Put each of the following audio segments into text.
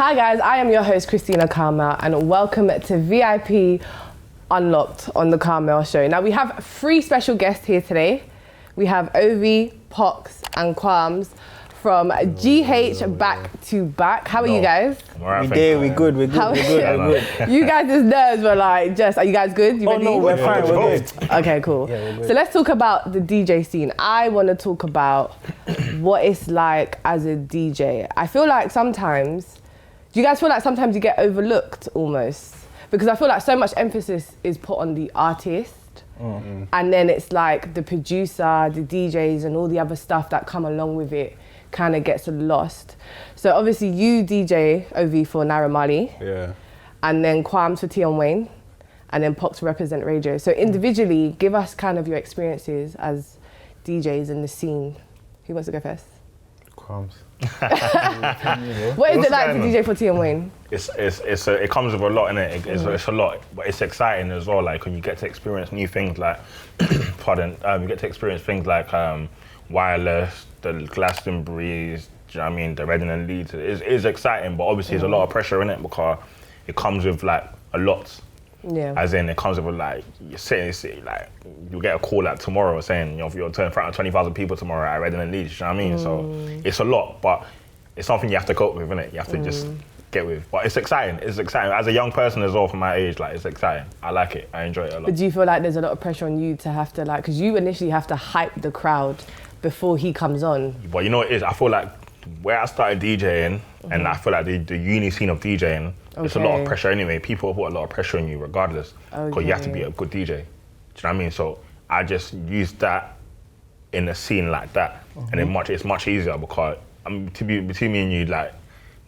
Hi guys, I am your host Christina Carmel and welcome to VIP Unlocked on the Carmel Show. Now we have 3 special guests here today. We have Ovi, Pocks and Kwamz from GH2B. How are you guys? We're good. You guys' nerves were like are you guys good? You ready? No, we're fine, we're good. Okay, cool. Yeah, so let's talk about the DJ scene. I want to talk about what it's like as a DJ. I feel like sometimes, do you guys feel like sometimes you get overlooked almost? Because I feel like so much emphasis is put on the artist. Mm-hmm. And then it's like the producer, the DJs and all the other stuff that come along with it kind of gets lost. So obviously you DJ Ov for Naira Marley. Yeah. And then Kwamz for Tion Wayne. And then Pocks represent radio. So individually, give us kind of your experiences as DJs in the scene. Who wants to go first? Kwamz. What is it like to DJ for Tion Wayne? It comes with a lot, innit? It's a lot, but it's exciting as well. Like when you get to experience new things, like you get to experience things like Wireless, the Glastonbury's, do you know what I mean? The Reading and Leeds. It is exciting, but obviously there's a lot of pressure in it because it comes with like a lot. Yeah. As in, it comes with like you're sitting, like you'll get a call like tomorrow saying you're in front of 20,000 people tomorrow at Reading and Leeds. Do you know what I mean? So it's a lot, but it's something you have to cope with, innit? You have to just get with. But it's exciting. It's exciting. As a young person as well, from my age, like it's exciting. I like it. I enjoy it a lot. But do you feel like there's a lot of pressure on you to have to like, because you initially have to hype the crowd before he comes on? But you know what it is? I feel like where I started DJing, and I feel like the uni scene of DJing, it's a lot of pressure anyway. People put a lot of pressure on you regardless, because you have to be a good DJ. Do you know what I mean? So I just use that in a scene like that, and it's much easier because between me and you, like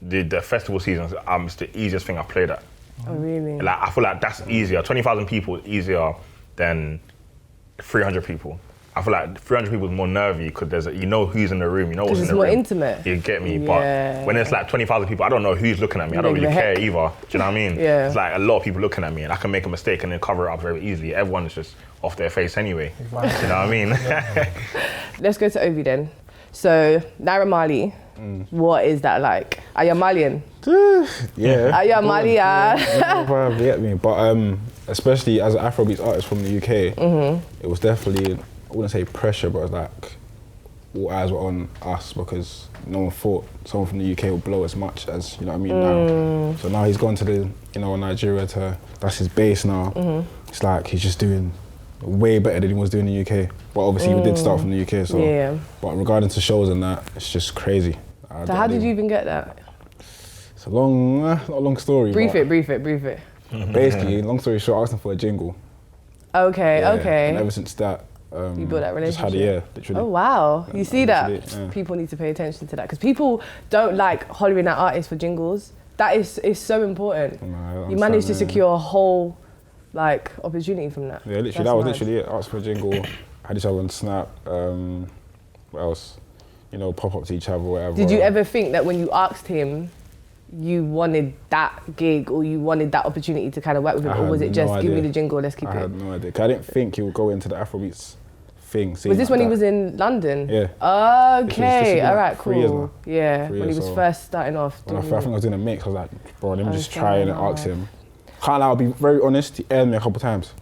the festival seasons, it's the easiest thing I've played at. Oh really? Like I feel like that's easier. 20,000 people is easier than 300 people. I feel like 300 people is more nervy because you know who's in the room, you know what's in the room. Because it's more intimate. You get me? Yeah. But when it's like 20,000 people, I don't know who's looking at me. I don't really care either. Do you know what I mean? Yeah. It's like a lot of people looking at me and I can make a mistake and then cover it up very easily. Everyone's just off their face anyway. Wow. Do you know what I mean? Let's go to Ovi then. So, Naira Marley, what is that like? Are you Malian? Yeah. Are you Malian? You get me? But especially as an Afrobeats artist from the UK, it was definitely, I wouldn't say pressure, but it was like all eyes were on us because no one thought someone from the UK would blow as much as, you know what I mean, now. So now he's gone to Nigeria that's his base now. It's like he's just doing way better than he was doing in the UK. But obviously he did start from the UK, so. Yeah. But regarding to shows and that, it's just crazy. So how did you even get that? It's a long, not a long story. Brief it. Basically, long story short, I asked him for a jingle. Okay. And ever since that, you built that relationship? Just had literally. Oh wow, you see that? People need to pay attention to that because people don't like hollering at artists for jingles. That is so important. You managed to secure a whole opportunity from that. Yeah, literally, that was literally it. Asked for a jingle, had each other on Snap, what else? Pop up to each other, whatever. Did you ever think that when you asked him, you wanted that gig or you wanted that opportunity to kind of work with him, or was it just give me the jingle, let's keep it? I had no idea. I didn't think he would go into the Afrobeats thing. Was this when he was in London? Yeah. Okay, all right, cool. 3 years now. Yeah, when he was first starting off. When I think I was doing a mix, I was like, bro, let me just try and ask him. Can't lie, I'll be very honest, he aired me a couple times.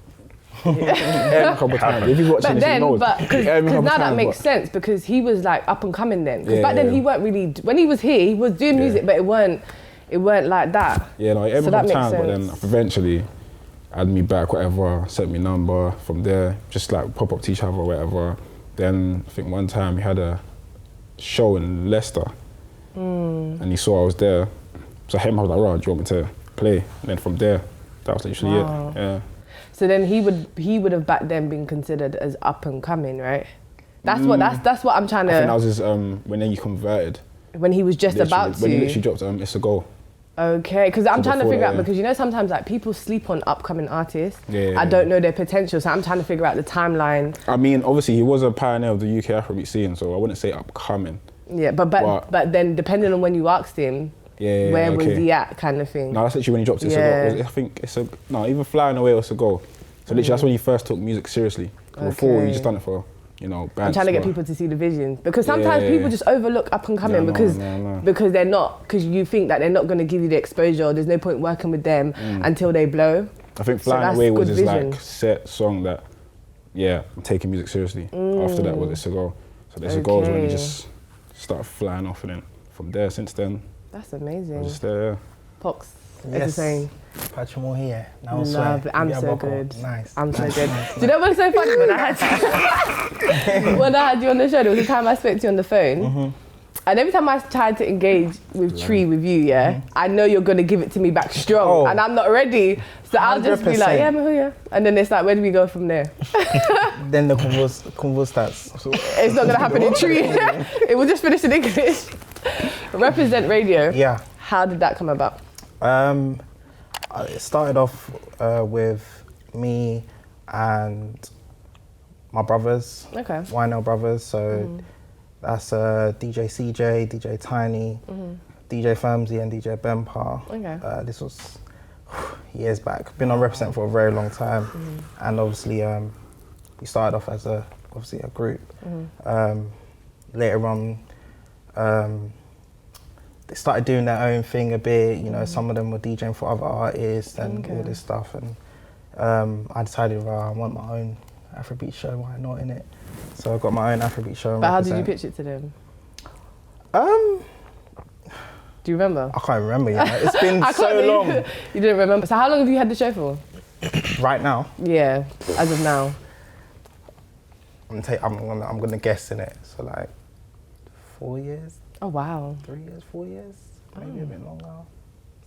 If you watch it, you know. But because now that makes sense because he was like up and coming then. Because back then he weren't really, when he was here, he was doing music, but it weren't like that. Yeah, no, every time, but then eventually add me back, whatever, sent me a number from there, just like pop up to each other, whatever. Then I think one time he had a show in Leicester and he saw I was there. So I was like, right, do you want me to play? And then from there, that was literally it. Yeah. So then he would have back then been considered as up and coming, right? That's what I'm trying to. I think that was his when then he converted. When he was just about to. When he literally dropped It's a Go. Okay, because I'm trying to figure out, because sometimes people sleep on upcoming artists. I don't know their potential, so I'm trying to figure out the timeline. I mean, obviously he was a pioneer of the UK Afrobeat scene, so I wouldn't say upcoming. Yeah, but then depending on when you asked him, where was he at, kind of thing. No, that's literally when he dropped It's a Go. I think even Flying Away was a Go. So literally that's when he first took music seriously. Before he just done it for you know, I'm trying to get people to see the vision, because sometimes people just overlook up and coming because they're not, because you think that they're not going to give you the exposure, or there's no point working with them until they blow. I think Flying Away was his like set song that, I'm taking music seriously. After that was It's a Go. So It's a Go was when you just start flying off, and then from there, since then. That's amazing. Just there. Pox, Yes. it's the same. Patch more here. Now Love it. I'm so good. Nice. I'm so good. Do you know what's so funny? When I had you on the show, there was a time I spoke to you on the phone, and every time I tried to engage with Tree with you, I know you're gonna give it to me back strong, and I'm not ready. So I'll just be like, Micheal, and then it's like, where do we go from there? Then the convo starts. So it's not gonna happen in Tree. It will just finish in English. Represent Radio. Yeah. How did that come about? It started off with me and my brothers, YNL brothers. So that's DJ CJ, DJ Tiny, DJ Firmsy, and DJ Benpa. This was years back. Been on Represent for a very long time, and obviously we started off as a group. Later on. They started doing their own thing a bit, you know, some of them were DJing for other artists and all this stuff, and I decided, I want my own Afrobeat show, why not, innit? So I got my own Afrobeat show. But how did you pitch it to them? Do you remember? I can't remember, it's been so long. You didn't remember? So how long have you had the show for? Right now? Yeah, as of now. I'm gonna guess, innit? So like 4 years? Oh wow. 3 years, 4 years, maybe a bit longer,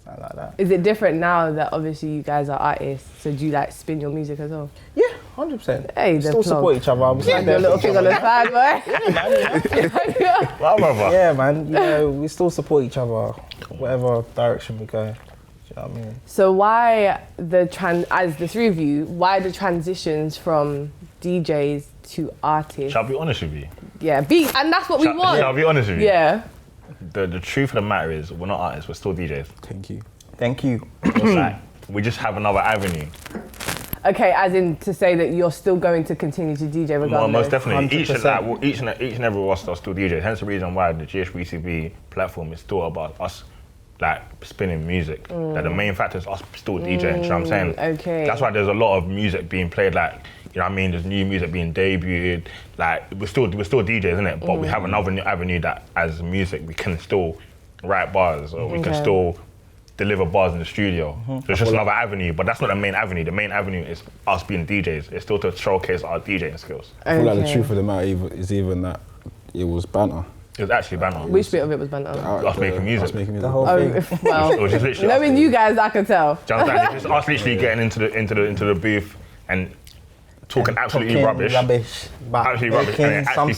something like that. Is it different now that obviously you guys are artists? So do you like spin your music as well? Yeah, 100%. Hey, still support each other. Do a little thing on the side, boy. Yeah, man. You know, we still support each other, whatever direction we go. Do you know what I mean? So why as the three of you, why the transitions from DJs to artists? Shall I be honest with you? Yeah, and that's what we want. Shall I be honest with you? Yeah. The truth of the matter is, we're not artists, we're still DJs. Thank you. Thank you. It's like, we just have another avenue. Okay, as in to say that you're still going to continue to DJ regardless? Well, most definitely. 100%. Each and every one of us are still DJs. Hence the reason why the GHB2B platform is still about us, like, spinning music. Like, the main factor is us still DJing, do you know what I'm saying? Okay. That's why there's a lot of music being played, like, you know what I mean? There's new music being debuted. Like, we're still DJs, innit? But we have another new avenue that, as music, we can still write bars, or we can still deliver bars in the studio. So it's just another avenue, but that's not the main avenue. The main avenue is us being DJs. It's still to showcase our DJing skills. I feel like the truth of the matter is even that it was banter. It was actually banter. Which bit of it was banter? Us making music. The whole thing. Well, It was just literally knowing you guys, I can tell. Do you understand? It's just us literally getting into the booth and talking absolutely rubbish. But Absolutely rubbish. And it actually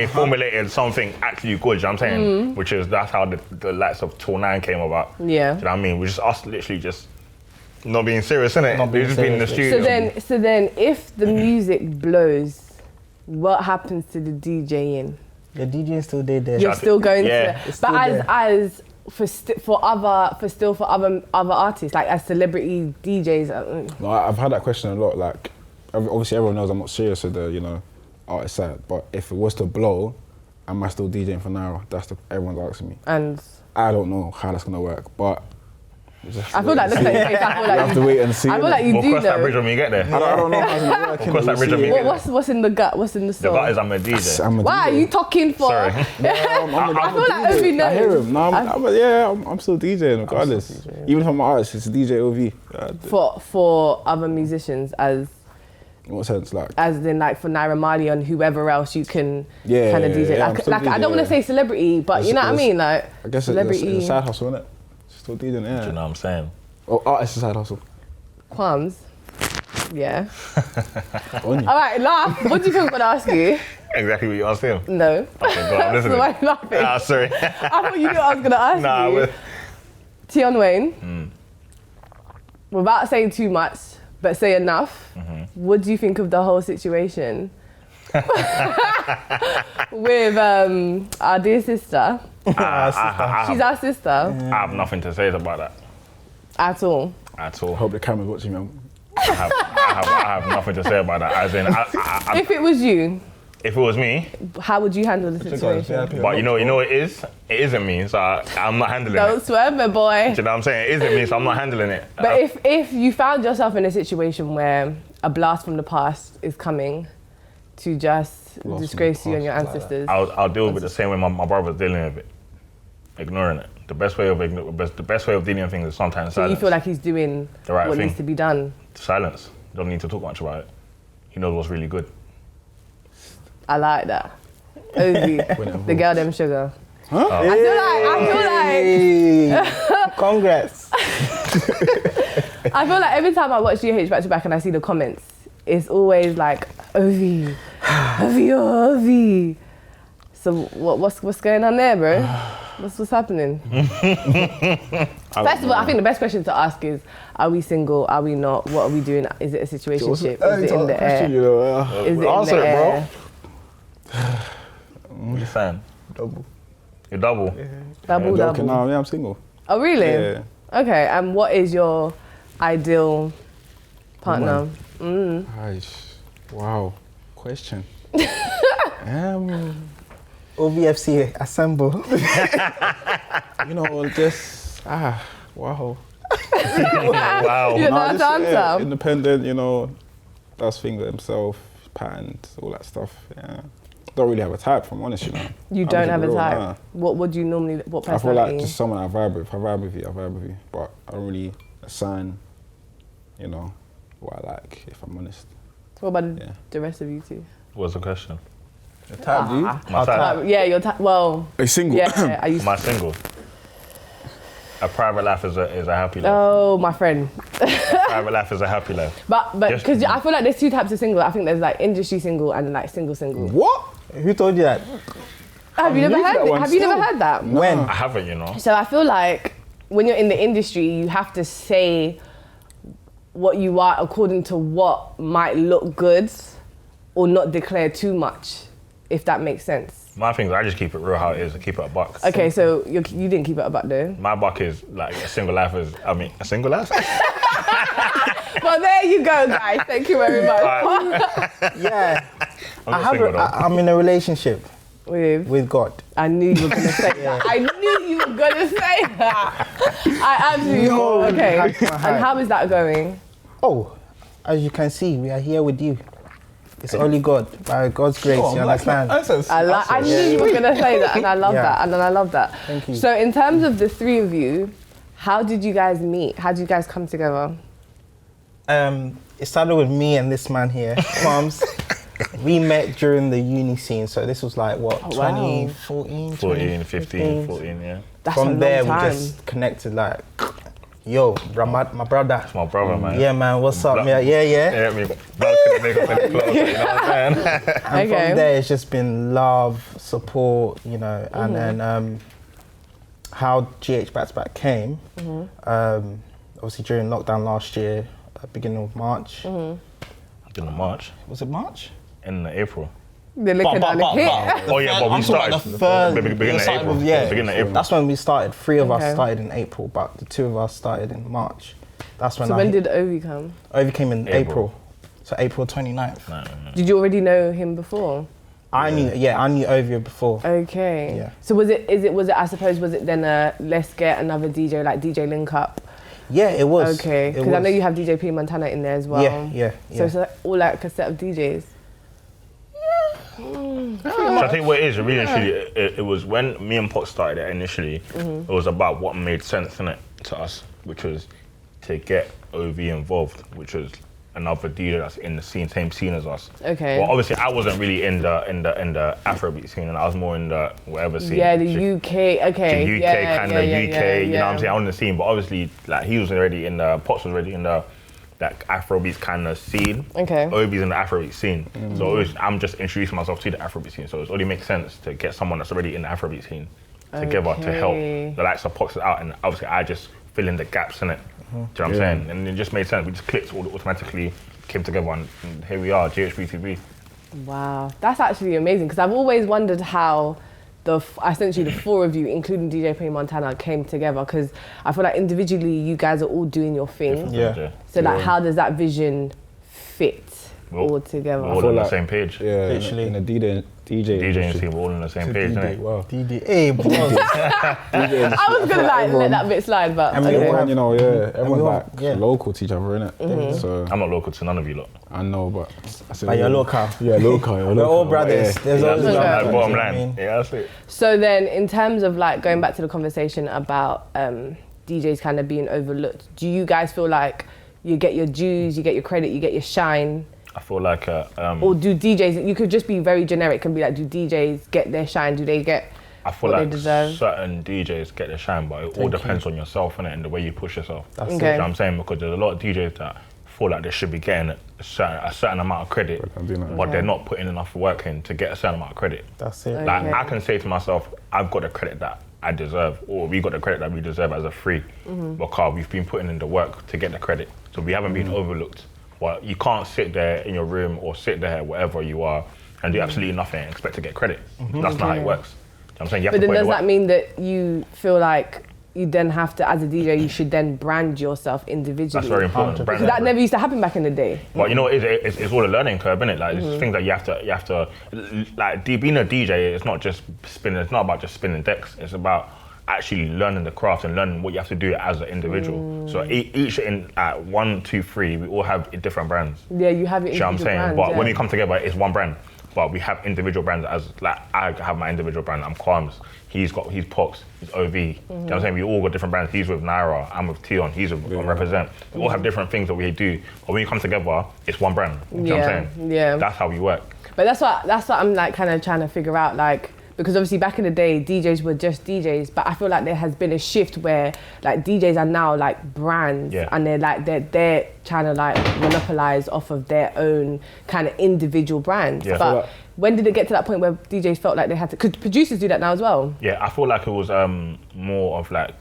formulated something actually good, do you know what I'm saying? Which is, that's how the likes of Tour 9 came about. Yeah. Do you know what I mean? We're just us literally just not being serious, innit? We're just being in the studio. So then if the music blows, what happens to the DJing? The DJ is still there. You're still going Yeah. to, but for other artists, like as celebrity DJs. No, I've had that question a lot. Like, obviously everyone knows I'm not serious with the, you know, artist side. But if it was to blow, am I still DJing for now? Everyone's asking me. And I don't know how that's gonna work, but I feel like that's like I feel like you have to wait and see. I feel like you We'll do cross that know. bridge when we get there. I don't know how it's gonna work. We'll cross that bridge when we get there. What's in the gut? What's in the The soul? gut is I'm a DJ. I'm a Why are DJ. you talking for? Sorry. I feel like Ovi knows. I hear him. No, I'm still DJing regardless. Even if I'm an artist, it's DeeJay Ov. For other musicians, as In what sense, like? as in like for Naira Marley and whoever else you can Yeah, kind of DJ. yeah, I'm Like, still I don't DJ, want to say celebrity, but you know what I mean, like I guess celebrity. it's a side hustle, isn't it? Still DJing, yeah. Do you know what I'm saying? Oh, artist is a side hustle. Kwamz. Yeah. On you. All right, laugh. What do you think I'm gonna ask you? Exactly what you asked him. No. Okay, go on, That's listen. why I'm laughing. Ah, sorry. I thought you knew what I was gonna ask Nah, you. but Tion Wayne. Without saying too much, but say enough. What do you think of the whole situation with our dear sister? She's our sister I have nothing to say about that at all. at all. I hope the camera's watching me. I have nothing to say about that. As in, If it was you, If it was me, how would you handle the situation? but you know it is. It isn't me, so I'm not handling it. Don't swear, my boy. Do you know what I'm saying? It isn't me, so I'm not handling it. But if you found yourself in a situation where a blast from the past is coming to just disgrace you and your ancestors, I'll deal with it the same way my brother's dealing with it, ignoring it. The best way of dealing with things is sometimes silence. So you feel like he's doing the right what thing. needs to be done? Silence. Don't need to talk much about it. He knows what's really good. I like that. Ozzy, the girl them sugar. Huh? I feel like Congrats. I feel like every time I watch GH back to back and I see the comments, it's always like Ovi. So what's going on there, bro? What's happening? First of all, I think the best question to ask is, are we single? Are we not? What are we doing? Is it a situationship? Is it in the air? Is it in the air? What are you saying? Double. You're double? Yeah. Double. No, yeah, I'm single. Oh, really? Yeah. Okay, and what is your ideal partner? Wow, question. OVFC assemble. You know, just wow. Wow. You know how to answer? Independent, you know, does things himself, patterns, all that stuff. Yeah. Don't really have a type, if I'm honest, you know. You don't have a type? Nah. What do you normally, what personality? I feel like just someone I vibe with. If I vibe with you, I vibe with you. But I don't really assign, you know, what I like, if I'm honest. What about the rest of you two? What's the question? Your type, do you? My type? Yeah, your type, well. Are you single? Yeah, are you Am I single? A private life is a happy life. Oh, my friend. A private life is a happy life. But because I feel like there's two types of single. I think there's like industry single and like single. What? Who told you that? Have you never heard that? No. When? I haven't, you know. So I feel like when you're in the industry, you have to say what you are according to what might look good or not declare too much, if that makes sense. My thing is I just keep it real how it is. I keep it a buck. Okay, so you didn't keep it a buck though? My buck is like a single life is, a single life? Well, there you go, guys. Thank you very much. Yeah. I'm in a relationship with God. I knew you were going to say that. I knew you were going to say that. I absolutely know. Okay. And how is that going? Oh, as you can see, we are here with you. It's only God, by God's grace, you understand? I knew you were going to say that, and I love that, and I love that. Thank you. So in terms of the three of you, how did you guys meet? How did you guys come together? It started with me and this man here, Kwamz. We met during the uni scene, so this was like, what, 2014? 14, 15, 14, yeah. That's From a long there, time. we just connected like, yo, my brother. That's my brother, man. Yeah, man, what's up? Yeah. Yeah, me, blood couldn't make up any clothes, you know what I'm saying? And from there, it's just been love, support, you know, and then how GH Back to Back came, obviously during lockdown last year, beginning of March. Beginning of March. Was it March? In April. They're looking at it here. Oh yeah, but we started beginning of April. Beginning of April. That's when we started. Three of us started in April, but the two of us started in March. That's when. So when did Ovi come? Ovi came in April. So April 29th. No. Did you already know him before? I knew Ovi before. Okay. Yeah. So was it I suppose was it then a let's get another DJ like DJ Link Up? Yeah, it was. Okay. Because I know you have DJ P Montana in there as well. Yeah. So it's like all like a set of DJs. So I think what it is, really and truly, it was when me and Pocks started it initially, it was about what made sense, innit, to us, which was to get OV involved, which was another DJ that's in the scene, same scene as us. Okay. Well, obviously I wasn't really in the Afrobeat scene, and I was more in the whatever scene. Yeah, the UK. Okay. The UK yeah, you know what I'm saying? I was in the scene, but obviously like he was already in the Pocks was already in the that Afrobeat kind of scene. Okay. Obi's in the Afrobeat scene. So I'm just introducing myself to the Afrobeat scene. So it only makes sense to get someone that's already in the Afrobeat scene together to help the likes of Pocks out, and obviously I just fill in the gaps in it. Do you know what I'm saying? And it just made sense. We just clicked automatically, came together, and here we are, GHB2B. Wow, that's actually amazing, because I've always wondered how essentially the four of you, including DJ P Montana, came together, because I feel like individually you guys are all doing your thing. Yeah. So like, how does that vision fit all together. We're all on the same page. Yeah, Literally. in the DJing team, we're all on the same page, isn't it? Wow. Hey, boss. I was gonna like let that bit slide, but And Everyone, you know, everyone's all- like yeah. local to each other, innit? So I'm not local to none of you lot. I know, but I said, But you're local. Yeah, local. You're We're all local, brothers. yeah. There's That's always like Okay. bottom you know what I line. mean? Yeah, that's it. So then, in terms of like going back to the conversation about DJs kind of being overlooked, do you guys feel like you get your dues, you get your credit, you get your shine? I feel like Or do DJs, you could just be very generic and be like, do DJs get their shine? Do they get I feel what like they deserve? certain DJs get the shine, but it all depends on yourself, innit, and the way you push yourself. That's Okay. You know what I'm saying? Because there's a lot of DJs that feel like they should be getting a certain amount of credit, I'm doing that. but they're not putting enough work in to get a certain amount of credit. That's it. Like, Okay. I can say to myself, I've got the credit that I deserve, or we got the credit that we deserve as a free, because we've been putting in the work to get the credit. So we haven't been overlooked. Well, you can't sit there in your room or sit there wherever you are and do absolutely nothing and expect to get credit. That's not how it works. You know what I'm saying? You have But to then put in does the that work. mean that you feel like you then have to, as a DJ, you should then brand yourself individually? That's very important. 100%. Brand Because that never used to happen back in the day. But you know, it's all a learning curve, isn't it? Like, it's things that you have to, like, being a DJ, it's not just spinning, it's not about just spinning decks. It's about actually learning the craft and learning what you have to do as an individual. So each in at 1, 2, 3, we all have different brands. Yeah, you have your You know what I'm individual saying? brands, But yeah. when we come together, it's one brand. But we have individual brands as, like, I have my individual brand. I'm Kwamz. He's Pocks. He's OV. You know what I'm saying? We all got different brands. He's with Naira. I'm with Tion. He's with Represent. We all have different things that we do. But when you come together, it's one brand. You know what I'm saying? Yeah. That's how we work. But that's what I'm like kind of trying to figure out, like, because obviously back in the day DJs were just DJs, but I feel like there has been a shift where like DJs are now like brands, and they're trying to like monopolize off of their own kind of individual brands. Yeah. But when did it get to that point where DJs felt like they had to? Could producers do that now as well? Yeah, I feel like it was more of like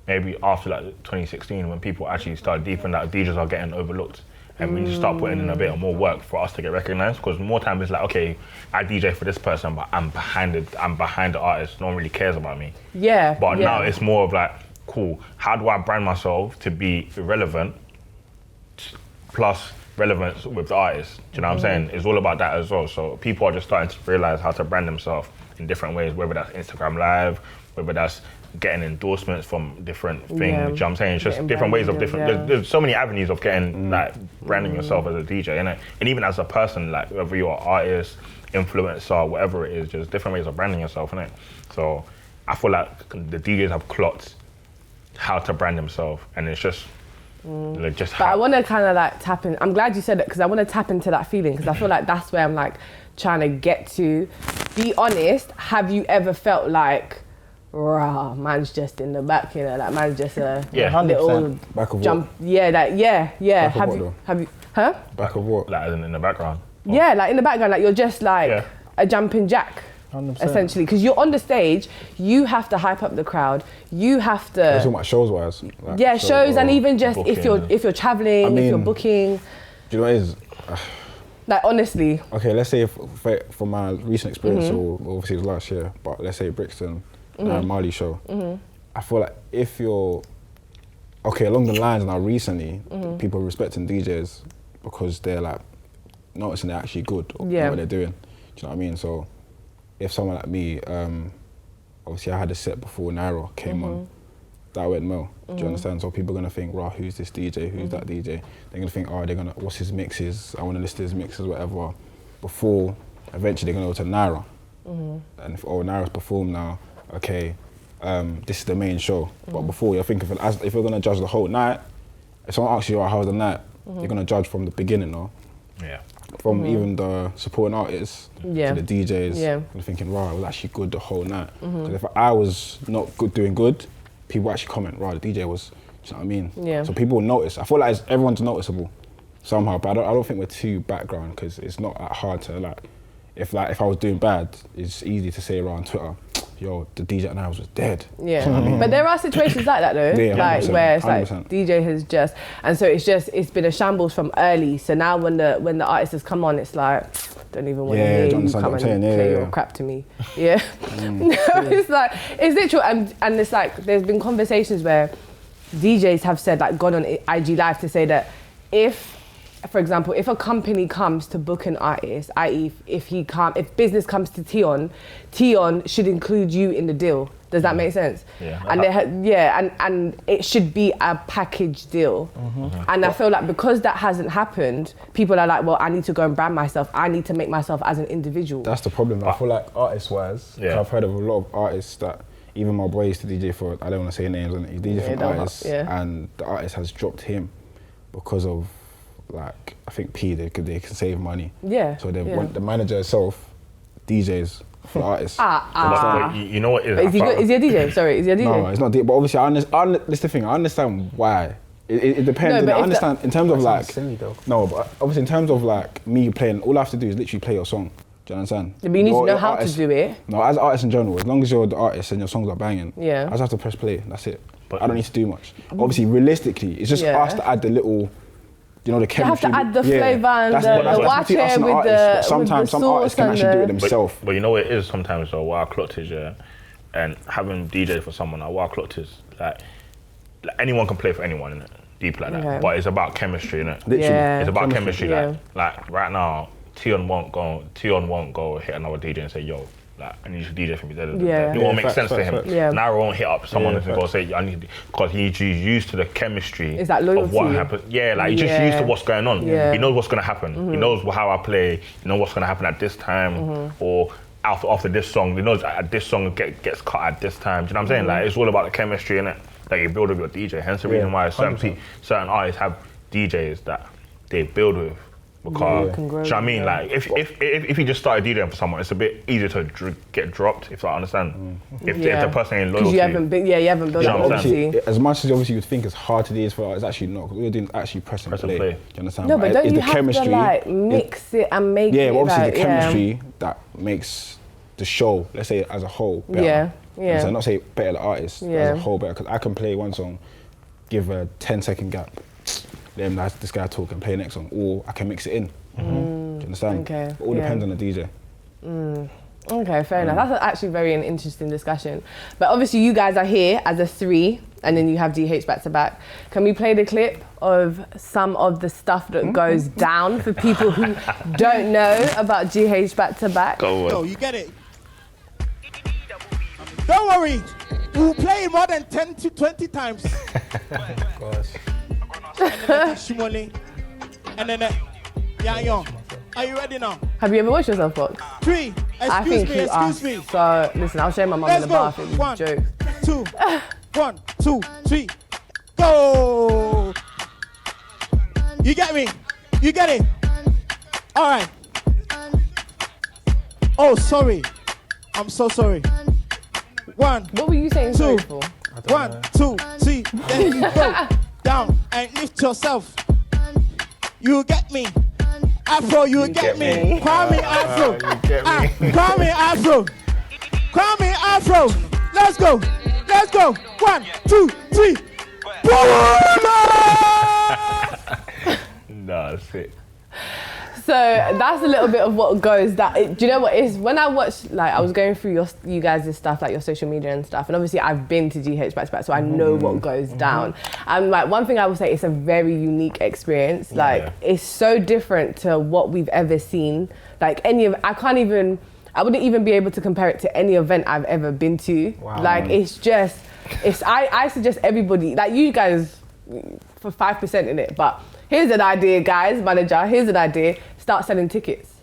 maybe after like 2016 when people actually started deepening that DJs are getting overlooked. And we need to start putting in a bit more work for us to get recognised. Because more time it's like, okay, I DJ for this person, but I'm behind the artist. No one really cares about me. Yeah. But now it's more of like, cool, how do I brand myself to be irrelevant plus relevance with the artist? Do you know what I'm saying? It's all about that as well. So people are just starting to realise how to brand themselves in different ways, whether that's Instagram Live, whether that's getting endorsements from different things. Do you know what I'm saying? It's just Getting different ways of branded, different. There's so many avenues of getting like branding yourself as a DJ, innit? And even as a person, like whether you're an artist, influencer, whatever it is, just different ways of branding yourself, innit? So I feel like the DJs have clocked how to brand themselves, and it's just like just. But I want to kind of like tap in. I'm glad you said it because I want to tap into that feeling because I feel like that's where I'm like trying to get to. Be honest, have you ever felt like, rah, man's just in the back, you know, like man's just a little back of jump. what? Yeah, like yeah. Back of what, Have you? Huh? Back of what? like in the background. Yeah, like in the background, like you're just like a jumping jack. 100%. Essentially, because you're on the stage, you have to hype up the crowd. You have to. You're talking about shows wise. Like, shows and even just booking, if you're traveling, if you're booking. Do you know what it is? Like honestly. Okay, let's say for my recent experience, or obviously it was last year, but let's say Brixton, Marley show. I feel like if you're along the lines now recently, people are respecting DJs because they're like noticing they're actually good at what they're doing. Do you know what I mean? So if someone like me, obviously I had a set before Naira came on, that went well. Do you understand? So people are gonna think, right, who's this DJ? Who's that DJ? They're gonna think, what's his mixes? I wanna listen to his mixes, whatever. Before, eventually they're gonna go to Naira. And if Naira's performed now, okay, this is the main show. But before, you're thinking, if you're gonna judge the whole night, if someone asks you, how was the night? You're gonna judge from the beginning, no? Yeah. From even the supporting artists to the DJs, you're thinking, right, it was actually good the whole night. Because if I was not good, doing good, people actually comment, right, the DJ was, do you know what I mean? Yeah. So people will notice. I feel like everyone's noticeable somehow, but I don't think we're too background because it's not that hard to like, if I was doing bad, it's easy to say around Twitter, yo, the DJ at Niles was dead. Yeah, You know what I mean? but there are situations like that though, Yeah, like 100%, where it's 100%. like DJ has just, and so it's been a shambles from early. So now when the artist has come on, it's like, don't even want to hear you come and play your crap to me. Yeah, it's like it's literal, and it's like there's been conversations where DJs have said like gone on IG Live to say that if for example, if a company comes to book an artist, i.e. if business comes to Tion should include you in the deal. Does that make sense? Yeah. And it should be a package deal. And I feel like because that hasn't happened, people are like, well, I need to go and brand myself. I need to make myself as an individual. That's the problem. I feel like artist-wise, I've heard of a lot of artists that, even my boy used to DJ for, I don't want to say names, and he DJ for artists, and the artist has dropped him because of, like, I think they can save money. Yeah. So they want the manager herself, DJs for artists. You know what is he a DJ? Sorry, is he a DJ? No, it's not DJ, but obviously this is the thing, I understand why. It depends. I understand in terms of like, no, but obviously in terms of like me playing, all I have to do is literally play your song. Do you understand? Yeah, but you need to know how to do it. No, as artists in general, as long as you're the artist and your songs are banging, I just have to press play, that's it. But I don't need to do much. Obviously, realistically, it's just us to add the little, you know, the chemistry. You have to add the flavour and the watch it with the sometimes some artists can actually do it themselves. But you know what it is sometimes though, what I clocked is, and having DJ for someone, like, what I clocked is, like anyone can play for anyone, innit? Deep like that. But it's about chemistry, innit? Literally. It's about chemistry, like right now, Tion won't go hit another DJ and say, yo, like, I need you to DJ for me. It won't make sense to him. Naira won't hit up someone and go say, I need, because he's used to the chemistry of what happens. Yeah, like he's just used to what's going on. He knows what's going to happen. He knows how I play. He knows what's going to happen at this time or after this song. He knows this song gets cut at this time. Do you know what I'm saying? Like, it's all about the chemistry, innit? That you build with your DJ. Hence the reason why certain artists have DJs that they build with. Because, do you know what I mean? Like, if you just started DJing for someone, it's a bit easier to get dropped, if I understand. If the person ain't loyal to you. You haven't built up loyalty. As much as obviously you'd think it's hard to do this for, it's actually not. Because all you're doing is actually press and play. Do you understand? No, but don't you have to like mix it and make it? Yeah, but obviously the chemistry that makes the show, let's say as a whole, better. So I'm not saying better the artist, but as a whole better. Because I can play one song, give a 10-second gap. Then this guy talk and play next song, or I can mix it in. Do you understand? Okay. It all depends on the DJ. Okay, fair enough. That's actually very an interesting discussion. But obviously you guys are here as a 3, and then you have DH back to back. Can we play the clip of some of the stuff that goes down for people who don't know about GH back to back? Go on. No, you get it. Don't worry, we'll play it more than 10 to 20 times. Gosh. And then Shimoli, and then Young. Are you ready now? Have you ever watched yourself, Pocks? 3. Excuse me. So listen, I'll show my mum in the bath. It was a joke. 2. 1, 2, 3. Go! You get me? You get it? All right. Oh, sorry. I'm so sorry. 1. What were you saying sorry for? 1, 2, 3. Then you go down and lift yourself. You get me. Afro, you get me. Call me Afro. Call me Afro. Call me Afro. Let's go. 1, 2, 3. Nah, that's it. So that's a little bit of what goes that. Do you know what is when I watched, like, I was going through you guys' stuff, like your social media and stuff, and obviously I've been to GH back to back, so I know what goes down. And like one thing I will say, it's a very unique experience. Like it's so different to what we've ever seen. Like I wouldn't even be able to compare it to any event I've ever been to. Wow. Like I suggest everybody, like you guys, for 5% in it, but here's an idea, guys, manager, here's an idea, start selling tickets.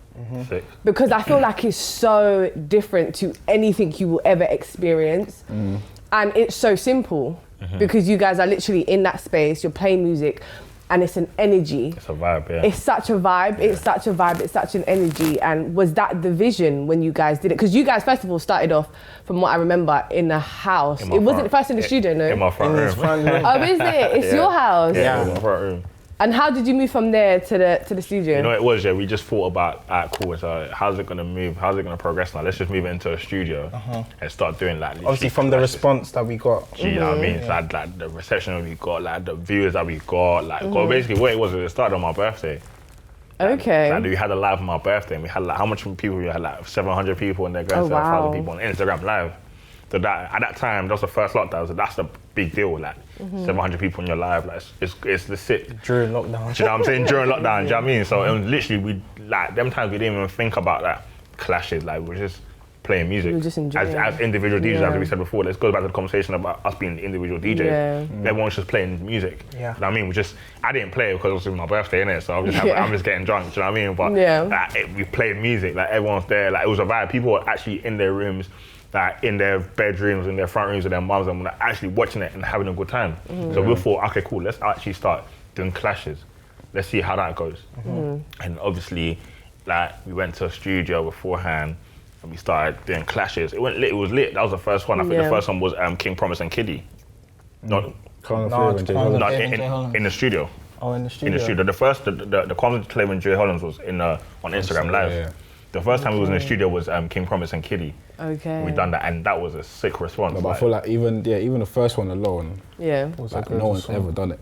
Because I feel like it's so different to anything you will ever experience. And it's so simple because you guys are literally in that space, you're playing music, and it's an energy. It's a vibe, yeah. It's such a vibe, it's such a vibe, it's such an energy. And was that the vision when you guys did it? Because you guys, first of all, started off, from what I remember, in a house. It wasn't first in the studio, no? In my front room. Oh, is it? It's your house? Yeah, in my front room. And how did you move from there to the studio? You know, it was, we just thought about, cool, so how's it going to move? How's it going to progress now? Let's just move it into a studio and start doing like... Obviously from the response that we got. You know what I mean? It's like the reception that we got, like the viewers that we got, like, well, basically what it was, it started on my birthday. Okay. Like, we had a live on my birthday, and we had like, how much people? We had like 700 people, and they're going to 1,000 people on Instagram live. So that at that time, that was the first lockdown. So that's a big deal. Like 700 people in your life. Like it's the sick. During lockdown. Do you know what I'm saying? During lockdown. Do you know what I mean? So it was literally we like them times we didn't even think about that clashes. Like we're just playing music. We're just enjoying as individual DJs, as we said before. Let's go back to the conversation about us being individual DJs. Yeah. Everyone's just playing music. Yeah. You know what I mean? I didn't play because it was my birthday, innit? So I'm just getting drunk. Do you know what I mean? But we played music. Like everyone's there. Like it was a vibe. People were actually in their rooms, like in their bedrooms, in their front rooms with their mums, and like, actually watching it and having a good time. So we thought, okay, cool. Let's actually start doing clashes. Let's see how that goes. And obviously, like we went to a studio beforehand. And we started doing clashes. It went lit. It was lit. That was the first one. I think the first one was King Promise and Kiddie. In the studio. Oh, in the studio. In the studio. The first, the Kwamz Clay and Jay Hollins was on Instagram Live. Yeah. The first time we was in the studio was King Promise and Kiddie. Okay. We done that, and that was a sick response. No, but I feel like even the first one alone, like no one's ever done it.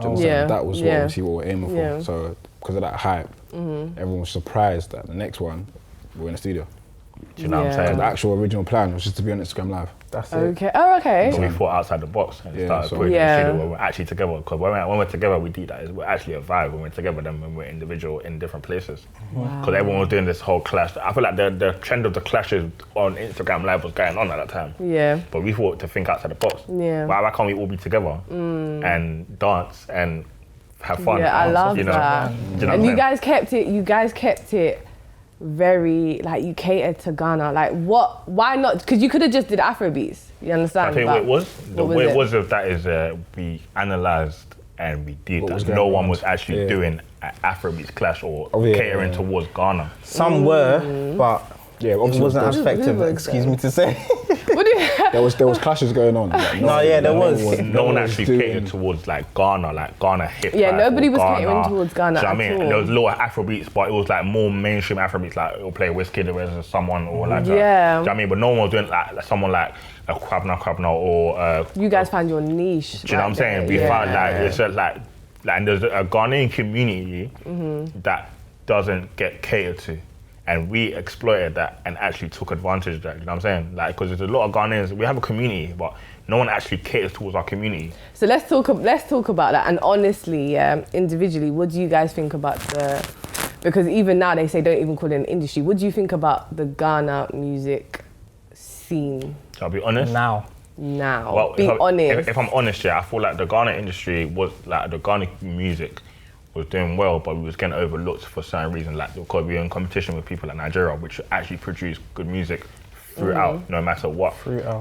Do you understand? That was what we're aiming for. So because of that hype, everyone was surprised that the next one we're in the studio. Do you know what I'm saying? The actual original plan was just to be on Instagram Live. That's it. Okay. Oh, okay. So we thought outside the box and started putting it in the studio where we're actually together. Because when we're together, we do that. We're actually a vibe when we're together than when we're individual in different places. Because everyone was doing this whole clash. I feel like the trend of the clashes on Instagram Live was going on at that time. Yeah. But we thought to think outside the box. Yeah. Why can't we all be together and dance and have fun? Yeah, I love that. And you guys kept it very, like, you catered to Ghana. Like, why not? Because you could have just did Afrobeats, you understand? I think what it was, that is we analysed and we did that. No one was actually doing an Afrobeats clash or catering towards Ghana. Some were, but it wasn't as effective, excuse me to say. There was clashes going on. Like, there was. No one actually catered towards like Ghana hip hop. Yeah, nobody was catering towards Ghana. Do you know what I mean? And there was a lot of Afrobeats, but it was like more mainstream Afrobeats, like it'll play Wizkid or someone or like that. Do you know what I mean? But no one was doing like someone like a Kwabna or. You guys found your niche. Do you know what I'm saying? We found it's like and there's a Ghanaian community that doesn't get catered to. And we exploited that and actually took advantage of that, you know what I'm saying? Like, because there's a lot of Ghanaians, we have a community, but no one actually caters towards our community. So let's talk about that. And honestly, individually, what do you guys think about because even now they say don't even call it an industry. What do you think about the Ghana music scene? I'll be honest. Now. Well, honest. If I'm honest, I feel like the Ghana industry was, like the Ghana music was doing well, but we was getting overlooked for certain reasons, like because we were in competition with people like Nigeria, which actually produce good music throughout, no matter what.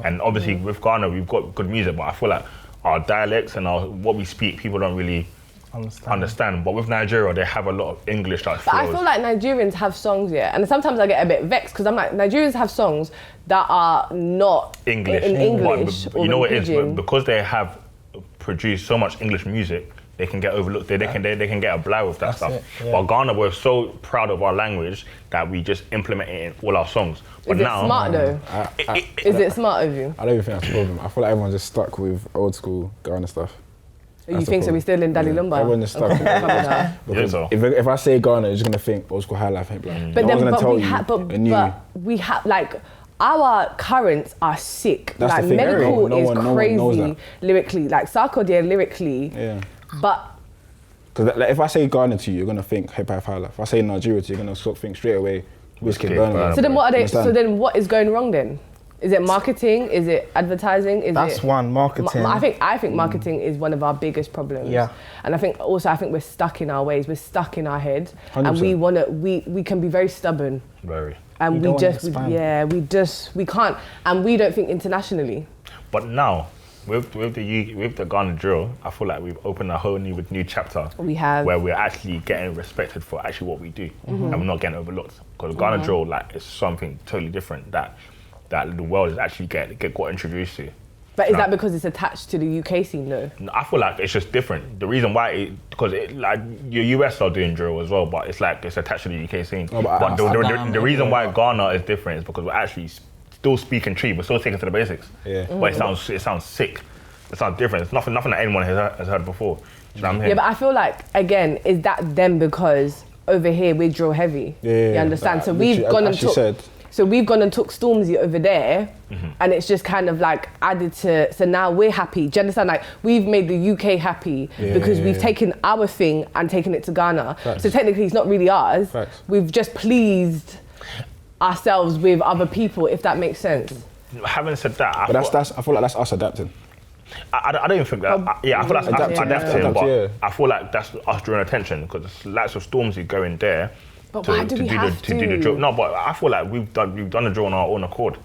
And obviously with Ghana, we've got good music, but I feel like our dialects and what we speak, people don't really understand. But with Nigeria, they have a lot of English that flows. But I feel like Nigerians have songs, and sometimes I get a bit vexed because I'm like, Nigerians have songs that are not English. in English. But you know what it is? Because they have produced so much English music, they can get overlooked. They can get a blow with that stuff. But Ghana, we're so proud of our language that we just implement it in all our songs. But is it smart though? Is it smart of you? I don't even think that's a problem. I feel like everyone's just stuck with old school Ghana stuff. You think so? We're still in Dali Lumba? Everyone's just stuck with it. If I say Ghana, you're just gonna think old school high life. But we have like. Our currents are sick. That's like the thing. medical is crazy lyrically. Like Sarkodie lyrically. Yeah. But because like, if I say Ghana to you, you're gonna think hip hop high life. If I say Nigeria to you, you're gonna sort of think straight away Wizkid Burna. So then what are they? So then what is going wrong then? Is it marketing? Is it advertising? That's one, marketing. I think marketing is one of our biggest problems. Yeah. And I think we're stuck in our ways. We're stuck in our head, 100%. And we can be very stubborn. Very. And we can't, and we don't think internationally. But now, with the Ghana drill, I feel like we've opened a whole new chapter. We have. Where we're actually getting respected for actually what we do, and we're not getting overlooked. Because Ghana drill, like, is something totally different that the world is actually got introduced to. But is that because it's attached to the UK scene though? I feel like it's just different. The reason why, because like your US are doing drill as well, but it's like it's attached to the UK scene. No, but the reason why Ghana is different is because we're actually still speaking tree. We're still taking to the basics. Yeah. But it sounds sick. It sounds different. It's nothing that anyone has heard before. You know what I'm saying? Yeah, but I feel like again, is that them because over here we're drill heavy? Yeah. You understand? So we've gone and So we've gone and took Stormzy over there, and it's just kind of like added to, so now we're happy. Do you understand? Like, we've made the UK happy because we've taken our thing and taken it to Ghana. Facts. So technically it's not really ours. Facts. We've just pleased ourselves with other people, if that makes sense. Having said that, I feel like that's us adapting. I don't even think that. I feel like that's adapting, but I feel like that's us drawing attention because the likes of Stormzy going there But why do we have to? do the drill. No, but I feel like we've done the drill on our own accord.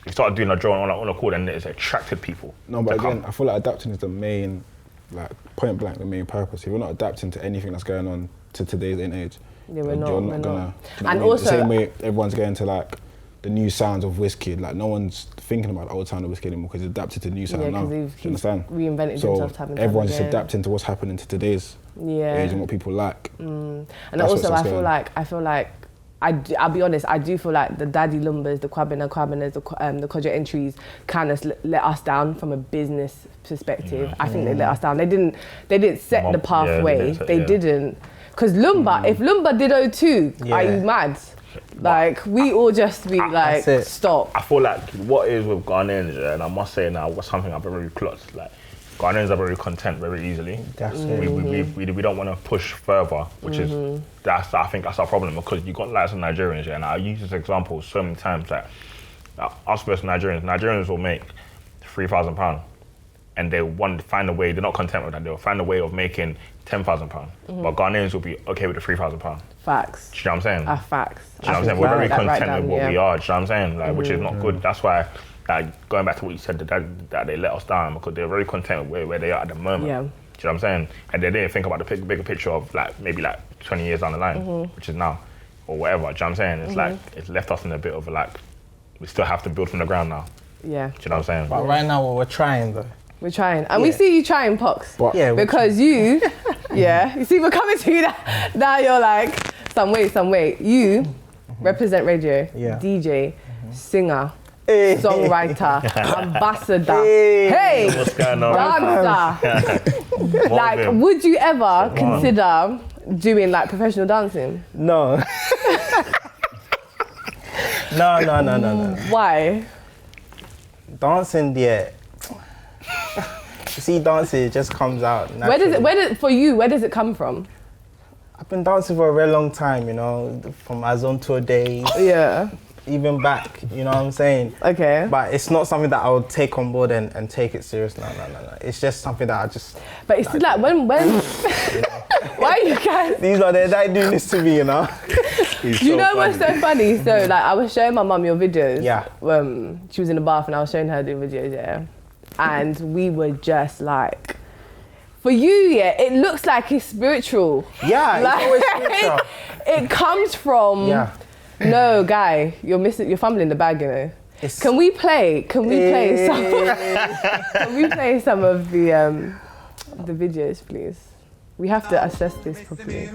We started doing the drill on our own accord, and it's attracted people. No, but again, I feel like adapting is the main, like point blank, the main purpose. If you're not adapting to anything that's going on to today's age, yeah, we're not gonna. And You know also, what I mean? The same way everyone's getting to like the new sounds of Wizkid. Like no one's thinking about the old sound of Wizkid anymore because he's adapted to the new sound now. Yeah, you understand? Reinvented so himself time and everyone's time just again. adapting to what's happening to today's age and what people like. And That's also, what's I feel like I'll be honest, I do feel like the Daddy Lumbers, the Kwabinas, the Kodja entries kind of let us down from a business perspective. I think they let us down. They didn't set the pathway. They didn't. Because Lumba, if Lumba did O2, are you mad? Like, we all just be like, stop. I feel like what is with Ghanaians, and I must say now, what's something I've been really close. Like, Ghanaians are very content very easily. That's it. We don't want to push further, which is, I think that's our problem, because you got lots of Nigerians, and I use this example so many times that us versus Nigerians will make £3,000 and they want to find a way, they're not content with that, they'll find a way of making £10,000. But Ghanaians will be okay with the £3,000. Facts. Do you know what I'm saying? Facts. Do you know what I'm saying? We're very content with what we are, do you know what I'm saying? Like, which is not good. That's why, like, going back to what you said, that they let us down because they're very content with where they are at the moment. Yeah. Do you know what I'm saying? And they didn't think about the bigger picture of like maybe like 20 years down the line, which is now, or whatever. Do you know what I'm saying? It's like, it's left us in a bit of a like, we still have to build from the ground now. Yeah. Do you know what I'm saying? But right now, we're trying though. We're trying. And we see you trying, Pocks. Because you, you see, we're coming to you now you're like, some way. You represent radio, DJ, singer, songwriter, ambassador, hey, what's going on? dancer. Like, would you ever consider doing like professional dancing? No. No. Why? Dancing, yeah. You see, dancing, it just comes out naturally. Where does it come from? I've been dancing for a very long time, you know, from my Zone Tour days. Yeah. Even back, you know what I'm saying? Okay. But it's not something that I would take on board and take it serious. No. It's just something that I just... But it's like, when why are you guys... These are they're doing this to me, you know? You know what's so funny? So, like, I was showing my mum your videos. Yeah. She was in the bath and I was showing her the videos, yeah. And we were just like... For you, it looks like it's spiritual. Yeah, like, it's always spiritual. It comes from... Yeah. No, guy, you're fumbling the bag, you know. Can we play some of the videos, please? We have to assess this properly.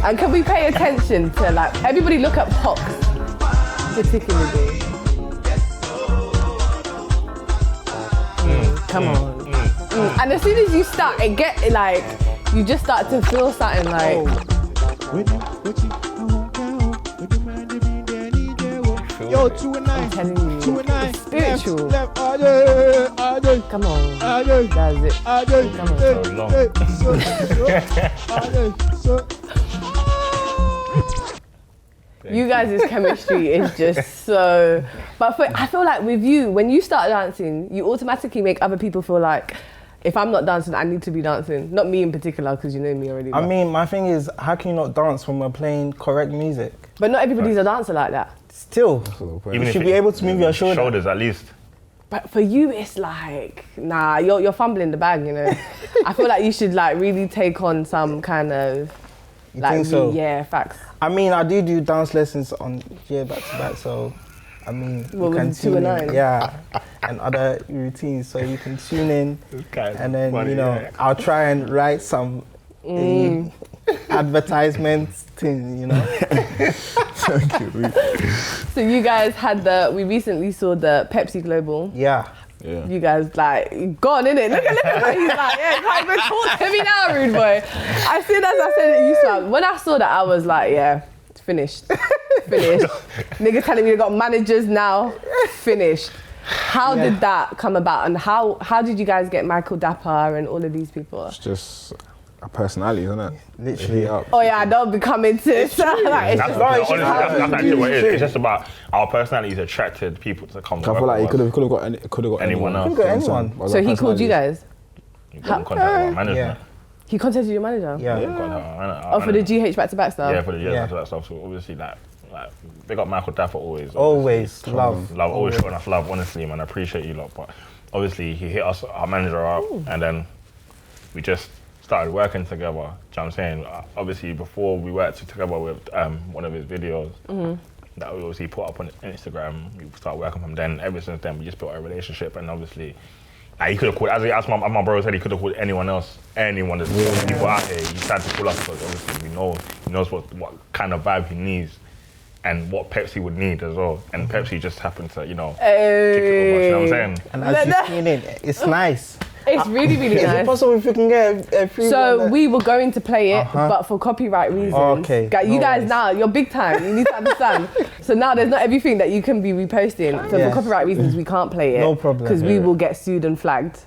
And can we pay attention to, like, everybody look at Pocks, particularly. Come on. And as soon as you start, you just start to feel something like... Yo, 2 and 9. I'm telling you, 2 and 9. it's spiritual. Left, Come on. That's it. Come on. You guys' chemistry is just so... But I feel like with you, when you start dancing, you automatically make other people feel like, if I'm not dancing, I need to be dancing. Not me in particular, because you know me already. I mean, my thing is, how can you not dance when we're playing correct music? But not everybody's a dancer like that. Still, Even you should be able to move your shoulders at least. But for you, it's like, nah, you're fumbling the bag, you know. I feel like you should like really take on some kind of... You think so? Yeah, facts. I mean, I do dance lessons on back to back, so I mean, you can tune in, and other routines, so you can tune in, and then funny, I'll try and write some advertisements thing, you know. So you guys we recently saw the Pepsi Global. Yeah. You guys like gone in it. Look at him. He's like, can't even talk to me now, rude boy. As soon as I said it, when I saw that, I was like, it's finished. finished. Niggas telling me they got managers now, finished. How did that come about, and how did you guys get Micheal Dapaah and all of these people? It's just a personality, isn't it? Literally. Oh yeah, I don't be coming to That's actually what it is. It's just about our personalities attracted people to come. I feel like he could have got anyone else. Could have got anyone. So he called you guys? You got in contact with our management. Yeah. He contacted your manager? Yeah. For the GH back-to-back stuff? Yeah, for the back-to-back stuff. So obviously, like they got Micheal Dapaah always. Always love. Always showing us love, honestly, man. I appreciate you lot. But obviously, he hit us, our manager up, and then we just started working together. Do you know what I'm saying? Obviously, before we worked together with one of his videos that we obviously put up on Instagram, we started working from then. Ever since then, we just built a relationship, and obviously, he could have called, as my brother said, he could have called anyone else, there's people out here. He tried to call us because obviously we know he knows what kind of vibe he needs and what Pepsi would need as well. And Pepsi just happened to, kick it over, you know what I'm saying? And as you've seen it, it's nice. It's really, really nice. Is it possible if we can get a free So we were going to play it, but for copyright reasons. Okay. You guys now, you're big time. You need to understand. So now there's not everything that you can be reposting. So for copyright reasons, we can't play it. No problem. Because we will get sued and flagged.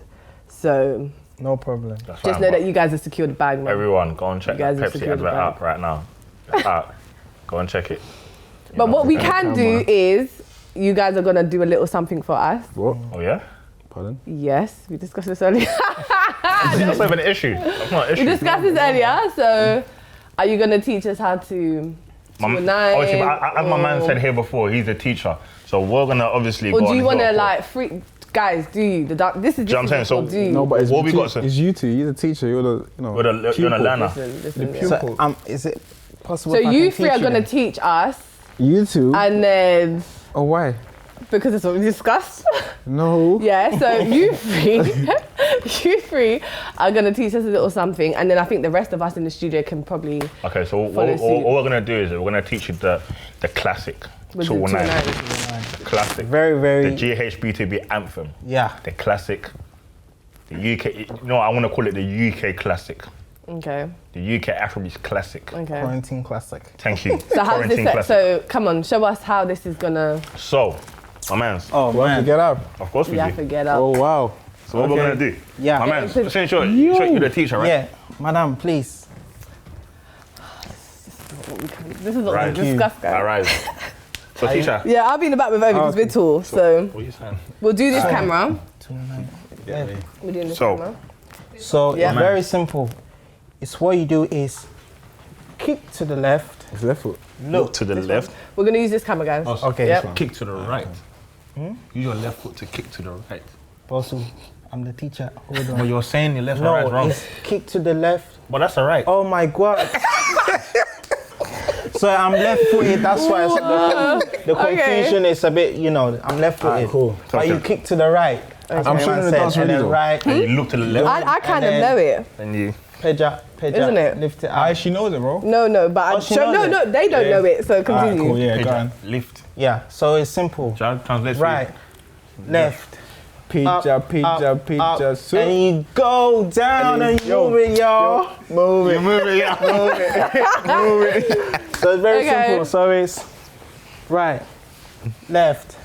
So no problem. Just know that you guys have secured the bag, man. Everyone, go and check that Pepsi advert out right now. It's out. Go and check it. But what we can do is, you guys are going to do a little something for us. What? Oh yeah? Pardon? Yes, we discussed this earlier. That's not even an issue. That's not an issue. We discussed this earlier, so are you going to teach us how to obviously, as my man said here before, he's a teacher. So we're going to obviously go. Or go do you want to like guys, do you? This is what I'm saying. So do you? No, but it's what we got. It's you two. You're the teacher. You're the you're the learner. Listen, So is it possible? So you three are going to teach us. You two. And then. Oh, why? Because that's what we discussed. No. Yeah. So you three are going to teach us a little something, and then I think the rest of us in the studio can probably. Okay. So what we're going to do is we're going to teach you the classic. 219. Classic. Very, very. The GHB2B anthem. Yeah. The classic. The UK. I want to call it the UK classic. Okay. The UK Afrobeats classic. Okay. Quarantine classic. Thank you. So how's this? So come on, show us how this is gonna. So, my man's. Oh we have to get up. Of course we have do. to get up. Oh wow. So what we're gonna do? Yeah. My man's. Since you're the teacher, right? Yeah. Madam, please. This is what we discussed, guys. All right. So teacher. Yeah, I'll be in the back with Ovi because we're tall. So what are you saying? We'll do this camera. Yeah. We're doing this So. camera. So it's very simple. It's what you do is kick to the left. It's left foot. Look to the left. We're gonna use this camera, guys. Oh, Okay. Yep. Kick to the right. Use your left foot to kick to the right. Bosu, I'm the teacher. Hold on. But you're saying your left and right is wrong. It's kick to the left. But that's all right. Oh my God. So I'm left-footed. That's why the confusion is a bit. I'm left-footed. Cool. But you kick to the right. I'm showing the dance and then video. right. And you look to the left. I kind of know it. And you. Peja, Isn't it? lift it up. She knows it, bro. No, but she knows it? they don't know it. So continue. Cool, yeah, go on. Lift. Yeah, so it's simple. Translate. Right, left, Pizza, up, soup. and you go down and you move it, y'all. Move it. Move it, yeah. Move it. So it's very Okay. simple. So it's right, left,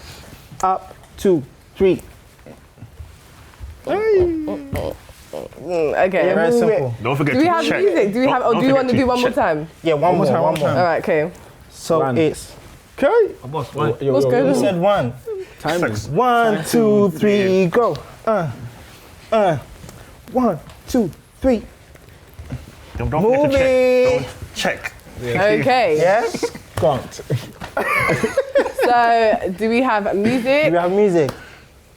up, 2, 3. Okay. Very simple. Don't forget Do we to have check. music? Do we have? Or do you want to do one more check. time? Yeah, one more. time. All right. Okay. So Run. it's Okay. Boss, one. What's going you on? said 1. Timing. 1, 2, 3, go. 1, 2, 3. Don't Move forget to it. check. Okay. Yes. Gone. So, do we have Do music? we have music?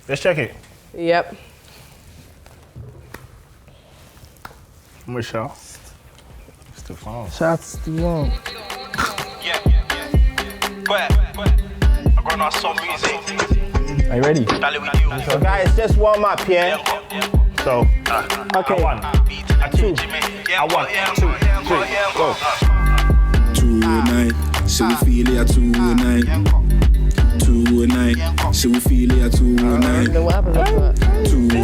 Let's check it. Yep. Micheal. Still fine. Shots to you. I'm gonna some music. Are you ready? So guys, just warm up, yeah? So, Okay. I won. I two. I won. 2, 3, go. 209, so we feel it at 209. 209, so we feel it at 209. Then what happens after that?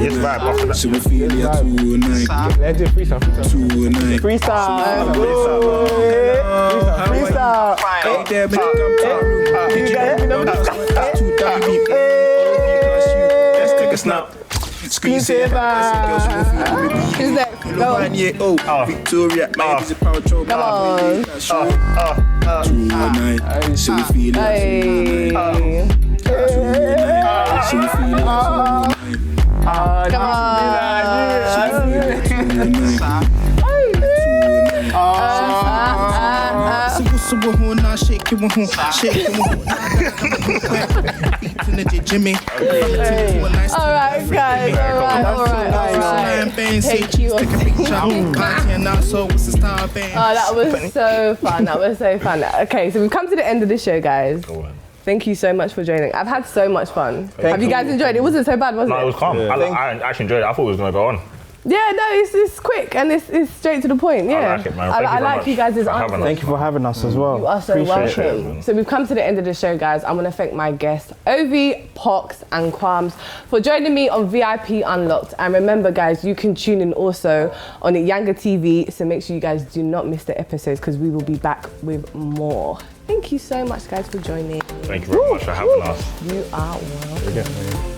It's vibe after that. So we feel it at 209. Let's do freestyle. 209. Freestyle. Freestyle. yeah, make it come to our room. Did you know that's too damn deep? Let's take a snap. Screensaver. Who's next? Go on. Victoria, my is a power trouble. Come on. 219, so we feel it. 219, so we feel it. 219. Come on. Shake it, Jimmy. All right, guys. All right. Take you on. That was so fun. Okay, so we've come to the end of the show, guys. Thank you so much for joining. I've had so much fun. Have you guys enjoyed it? It wasn't so bad, was it? No, it was calm. I actually enjoyed it. I thought it was going to go on. Yeah, no, it's quick and it's straight to the point. Yeah, I like it, man. I like you guys' answers. Thank you for having us as well. You are so welcome. So we've come to the end of the show, guys. I want to thank my guests, Ov, Pocks and Kwamz, for joining me on VIP Unlocked. And remember, guys, you can tune in also on Yanga TV. So make sure you guys do not miss the episodes because we will be back with more. Thank you so much, guys, for joining. Thank you very much for having us. You are welcome.